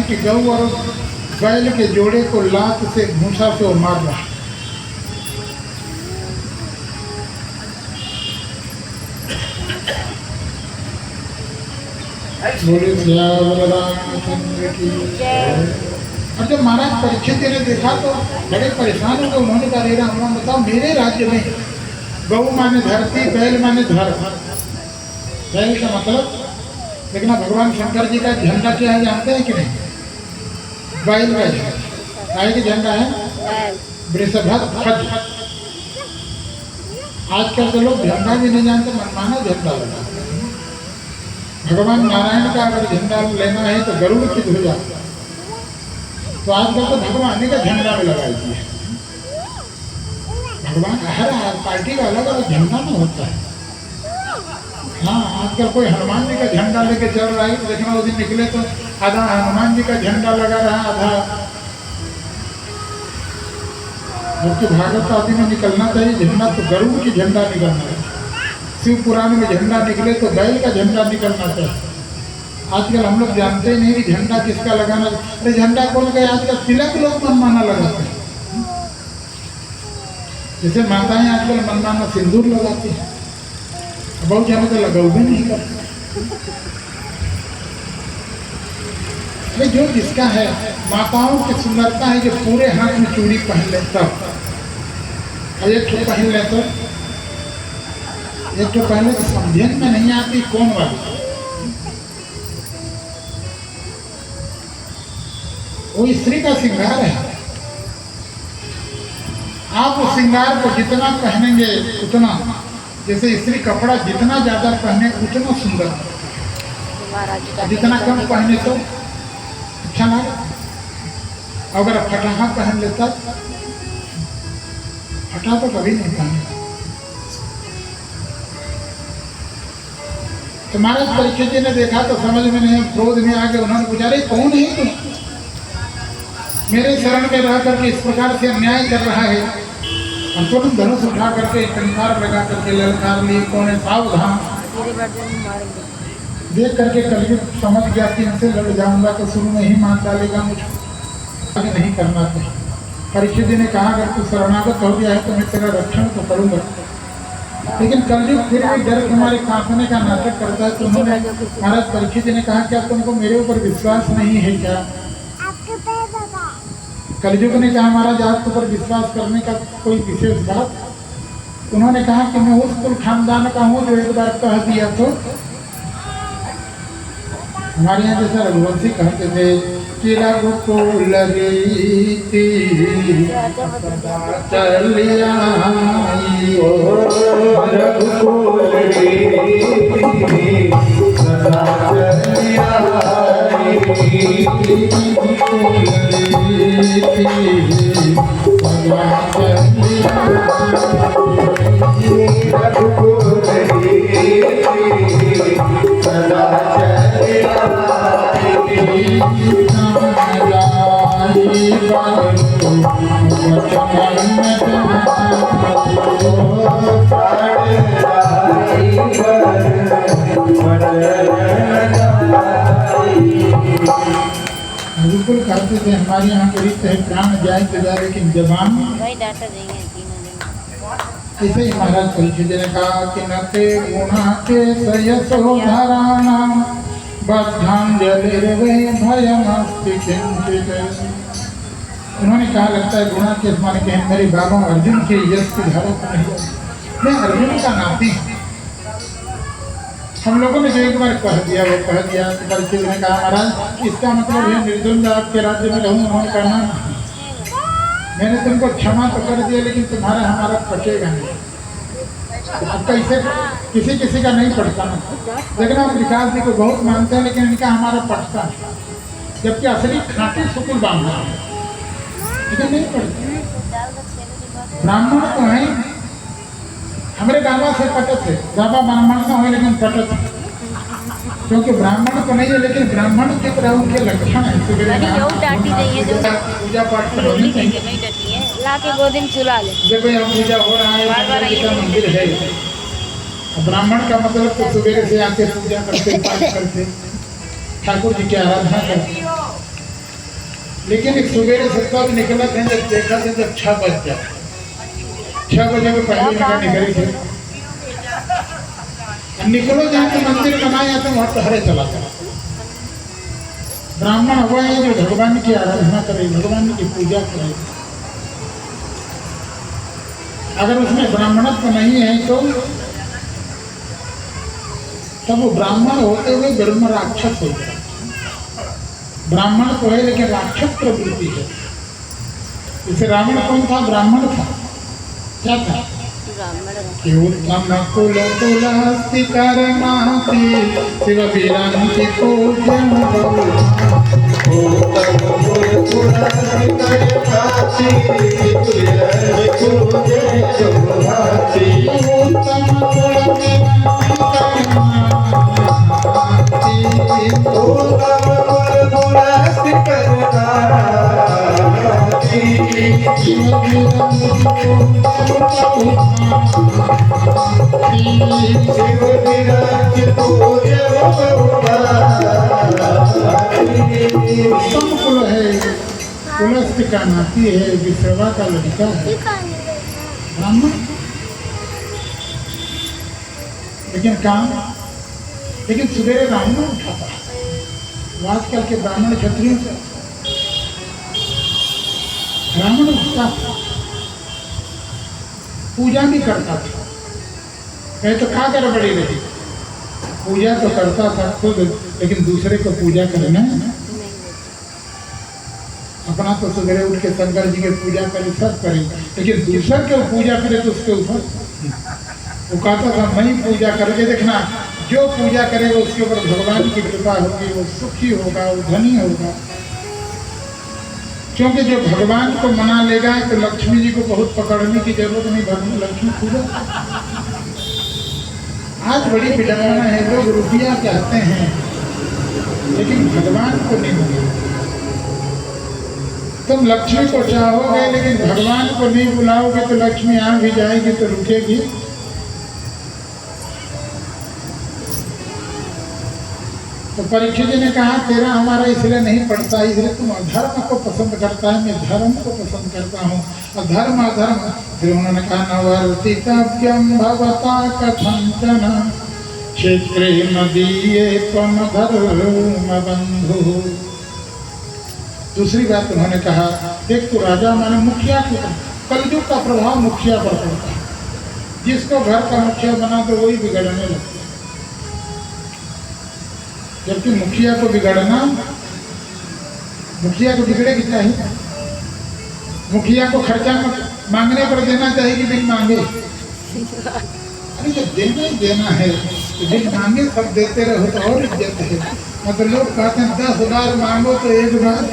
कि गऊ और बैल के जोड़े को लात से घूंसा से मार रहा। बोले श्याम रामचंद्र की जय। और जब महाराज परीक्षित ने देखा तो बड़े परेशान हो गए। उन्होंने कहा, रे राम बताओ, मेरे राज्य में गऊ माने धरती, बैल माने धर्म। बैल का मतलब, लेकिन भगवान शंकर जी का झंडा क्या है जानते हैं कि नहीं? बैल का झंडा। गाय का झंडा है वृषभध्वज। आजकल के लोग झंडा भी नहीं जानते, मनमाना झंडा लगा। भगवान नारायण का अगर झंडा लेना है तो गरुड़ की ध्वजा। तो आजकल तो भगवान का झंडा में लगाई है। भगवान हर पार्टी का अलग अलग झंडा में होता है। हाँ, आजकल कोई हनुमान जी का झंडा लेके चल रहा है, देखना उस दिन निकले तो आधा हनुमान जी का झंडा लगा रहा, आधा जबकि भागवत आदि में निकलना चाहिए झंडा तो गरुड़ की झंडा निकलना है। शिव पुराण में झंडा निकले तो बैल का झंडा निकलना चाहिए। आजकल हम लोग जानते ही नहीं कि झंडा किसका लगाना। अरे झंडा कौन गए, आजकल तिलक लोग मनमाना लगाते हैं। जैसे माताएं आजकल मनमाना सिंदूर लगाती हैं, बहुत जगह तो लगाऊ भी नहीं करते। अरे जो जिसका है, माताओं की सुंदरता है कि पूरे हाथ में चूड़ी पहन ले तब, और एक ठो पहन ले तो, एक तो पहले तो समझन में नहीं आती कौन वाली। वो स्त्री का श्रृंगार है। आप उस श्रृंगार को जितना पहनेंगे उतना, जैसे स्त्री कपड़ा जितना ज्यादा पहने उतना सुंदर, जितना कम पहने तो अच्छा लगे। अगर फटाहा पहन लेता, फटा तो कभी नहीं पहने। तो महाराज परीक्षित जी ने देखा तो समझ में नहीं, क्रोध में आके उन्होंने पूछा, रे कौन है तुम? मेरे शरण में रह करके इस प्रकार से अन्याय कर रहा है। और तुम धनुष उठा करके कंकार लगा करके ललकार लिए, कौन है? सावधान। देख करके कलयुग समझ गया कि इनसे लड़ जाऊंगा तो शुरू में ही मार डालेगा मुझे, आगे नहीं करना चाहिए। परीक्षित जी ने कहा, अगर तू शरणागत हो गया है तो मैं तेरा रक्षण तो करूंगा, लेकिन कलयुग फिर भी डर तुम्हारे कांपने का नाटक करता है। तो उन्होंने महाराज परीक्षित जी ने कहा, क्या तुमको मेरे ऊपर विश्वास नहीं है क्या? कलयुग ने कहा, महाराज आपके ऊपर विश्वास करने का कोई विशेष बात? उन्होंने कहा कि मैं उस कुल खानदान का हूँ जो एक बार कह दिया तो, हमारे यहाँ जैसा रघुवंशी कहते थे कि रघुकुल रीति चलिया, रघुकुल रीति सदा चलिया, बिल्कुल कहते थे हमारे यहाँ के रीत है, प्राण जाए तो जाए लेकिन जबान ऐसे ही। महाराज परीक्षित ने कहा कि नते गुणा के सयसोधराणाम बद्धांजलिर्वे भयमस्ति किंचित। उन्होंने कहा, लगता है गुणा के माने कि मेरे बाबा अर्जुन के यश की धारा नहीं, मैं अर्जुन का नाती हूँ। हम लोगों ने जो एक बार कह दिया वो कह दिया। परीक्षित ने कहा, महाराज इसका मतलब है निर्द्वंद आपके राज्य में रहूँ? उन्होंने कहा, मैंने तुमको क्षमा तो कर दिया लेकिन तुम्हारा हमारा पटेगा नहीं। अब कैसे किसी किसी का नहीं पड़ता ना। लेकिन हम विकास जी को बहुत मानते हैं लेकिन इनका हमारा पटता है, जबकि असली खाटी सुकुल बांधना है, लेकिन नहीं पड़ता। ब्राह्मण तो है, हमारे गाँव से पटत है, बाबा ब्राह्मण का हो लेकिन पटत है, क्योंकि ब्राह्मण तो नहीं है लेकिन ब्राह्मण के तरह उनके लक्षण है। पूजा पाठ करनी चाहिए, लाके गोदी में चुला ले। देखो यहाँ पूजा हो रहा है, मंदिर है, ब्राह्मण का मतलब तो सवेरे से आके पूजा करते, पाठ करते, ठाकुर जी की आराधना करते। लेकिन एक सवेरे से तब निकला था जब देखा था जब 6 बज जाए, 6 बजे के पहले निकल निकली थे। निकलो जहाँ के मंदिर बनाया तो वहाँ टहरे चला था। ब्राह्मण हुआ है जो भगवान की आराधना करे, भगवान की पूजा करे। अगर उसमें ब्राह्मणत्व नहीं है तो तब वो ब्राह्मण होते हुए ब्रह्म राक्षस हो जाए। ब्राह्मण तो है लेकिन राक्षस प्रवृत्ति है। इसे रावण कौन था? ब्राह्मण था। क्या था? कि उत्तम कुल तुलसी करमाती शिव विरांति पूजन कुल है, कुलस्थ का नाती है, विश्रवा का लड़का है, ब्राह्मण। लेकिन काम, लेकिन सवेरे ब्राह्मण उठाता है। आजकल के ब्राह्मण क्षत्रियों से ब्राह्मण उठता था, पूजा भी करता था। कहे तो खा कर बड़ी रही, पूजा तो करता था खुद, लेकिन दूसरे को पूजा करना अपना तो सवेरे उठ के शंकर जी की पूजा करे, सब करे, लेकिन दूसरे को पूजा करे तो उसके ऊपर वो कहता था नहीं पूजा करके देखना, जो पूजा करेगा उसके ऊपर भगवान की कृपा होगी, वो सुखी होगा, वो धनी होगा। क्योंकि जो भगवान को मना लेगा तो लक्ष्मी जी को बहुत पकड़ने की जरूरत नहीं, भगवान लक्ष्मी पूजा। आज बड़ी विडंबना है, लोग रुपया चाहते हैं लेकिन भगवान को नहीं मिलेगा। तुम लक्ष्मी को चाहोगे लेकिन भगवान को नहीं बुलाओगे तो लक्ष्मी आ भी जाएगी तो रुकेगी। तो परीक्षित जी ने कहा तेरा हमारा इसलिए नहीं पड़ता, इसलिए तुम अधर्म को पसंद करता है, मैं धर्म को पसंद करता हूँ। अधर्म अधर्म, फिर उन्होंने कहा नवर्तितव्यं भवता कथंचन क्षेत्रे मदीये त्वं धर्म बंधु। दूसरी बात उन्होंने कहा देख तो राजा माने मुखिया के, कलयुग का प्रभाव मुखिया पर पड़ता है। जिसको घर का मुखिया बना तो वही बिगड़ने लगता है। जबकि मुखिया को बिगड़ना, मुखिया को बिगड़े की चाहिए, मुखिया को खर्चा मांगने पर देना चाहिए कि बिन मांगे। अरे जब देना ही देना है तो बिन मांगे सब देते रहो तो और इज्जत है। मतलब लोग कहते हैं 10,000 मांगो तो एक बार